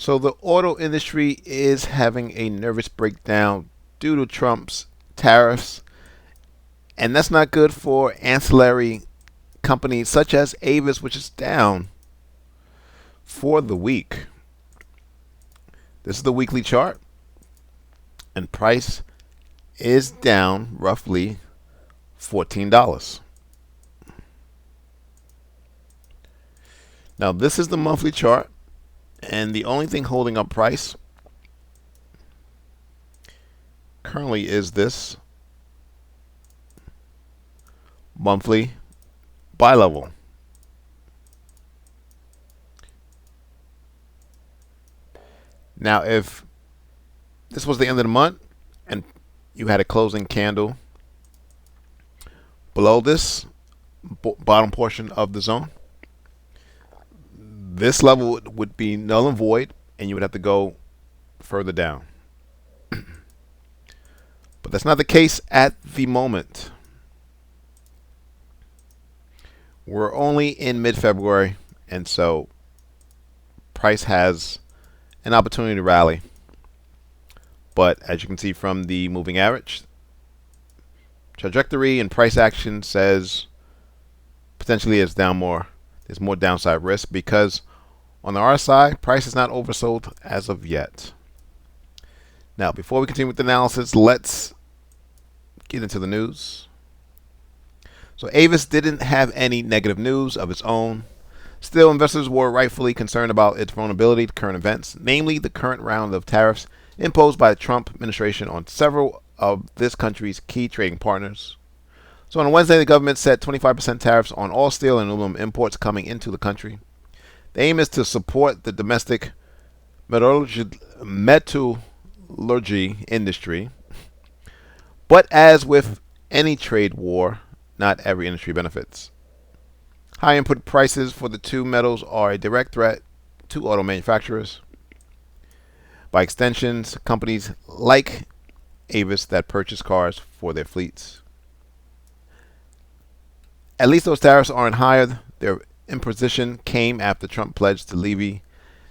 So the auto industry is having a nervous breakdown due to Trump's tariffs, and that's not good for ancillary companies such as Avis, which is down for the week. This is the weekly chart, and price is down roughly $14. Now, this is the monthly chart, and the only thing holding up price currently is this monthly buy level. Now, if this was the end of the month and you had a closing candle below this bottom portion of the zone, this level would be null and void, and you would have to go further down. But that's not the case at the moment. We're only in mid-February, and so price has an opportunity to rally. But as you can see from the moving average, trajectory and price action says potentially it's down more. There's more downside risk because on the RSI, price is not oversold as of yet. Now, before we continue with the analysis, let's get into the news. So Avis didn't have any negative news of its own. Still, investors were rightfully concerned about its vulnerability to current events, namely the current round of tariffs imposed by the Trump administration on several of this country's key trading partners. So on Wednesday, the government set 25% tariffs on all steel and aluminum imports coming into the country. The aim is to support the domestic metallurgy industry. But as with any trade war, not every industry benefits. High input prices for the two metals are a direct threat to auto manufacturers. By extensions, companies like Avis that purchase cars for their fleets. At least those tariffs aren't higher. Their imposition came after Trump pledged to levy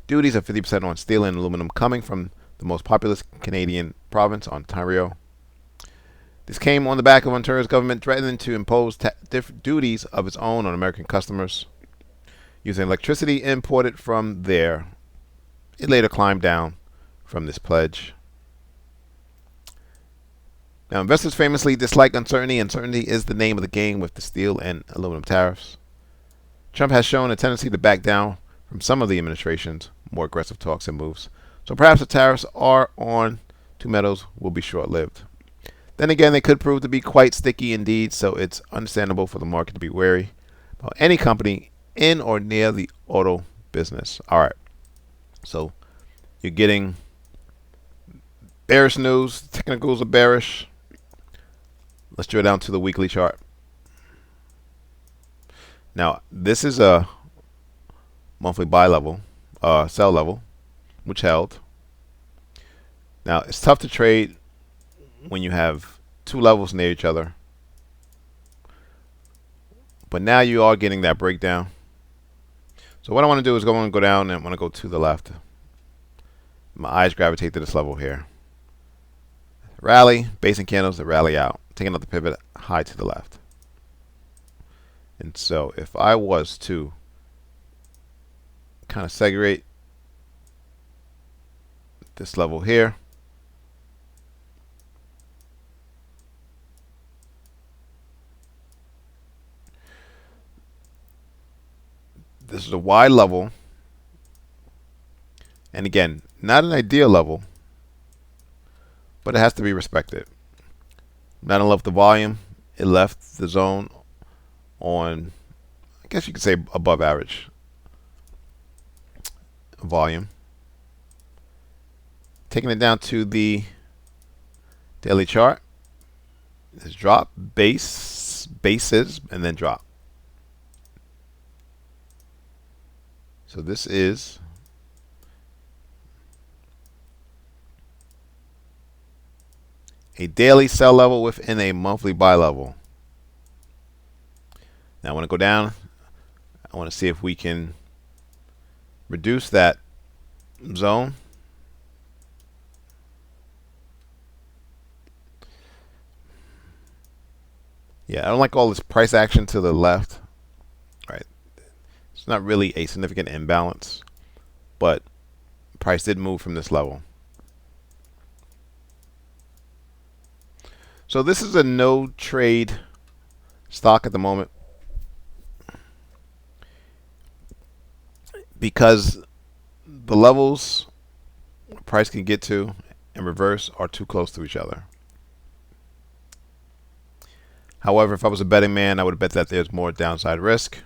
duties of 50% on steel and aluminum coming from the most populous Canadian province, Ontario. This came on the back of Ontario's government threatening to impose different duties of its own on American customers using electricity imported from there. It later climbed down from this pledge. Now, investors famously dislike uncertainty. Uncertainty is the name of the game with the steel and aluminum tariffs. Trump has shown a tendency to back down from some of the administration's more aggressive talks and moves. So perhaps the tariffs are on two metals will be short-lived. Then again, they could prove to be quite sticky indeed, so it's understandable for the market to be wary about any company in or near the auto business. All right, so you're getting bearish news. Technicals are bearish. Let's drill down to the weekly chart. Now, this is a monthly buy level, sell level, which held. Now, it's tough to trade when you have two levels near each other. But now you are getting that breakdown. So what I want to do is go down, and I want to go to the left. My eyes gravitate to this level here. Rally, base and candles that rally out. Taking out the pivot high to the left. And so if I was to kind of segregate this level here, this is a wide level, and again, not an ideal level, but it has to be respected. Not in love with the volume. It left the zone on, I guess you could say, above average volume. Taking it down to the daily chart, this drop, bases, and then drop. So this is a daily sell level within a monthly buy level. Now I want to go down. I want to see if we can reduce that zone. Yeah, I don't like all this price action to the left. Right, it's not really a significant imbalance, but price did move from this level. So this is a no trade stock at the moment because the levels price can get to and reverse are too close to each other. However, if I was a betting man, I would bet that there's more downside risk.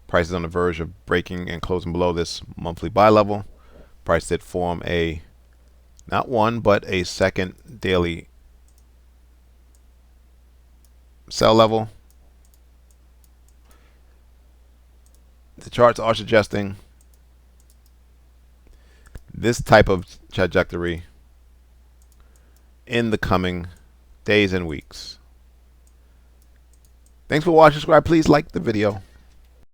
Price is on the verge of breaking and closing below this monthly buy level. Price did form a, not one, but a second daily sell level. The charts are suggesting this type of trajectory in the coming days and weeks. Thanks for watching. Subscribe. Please like the video.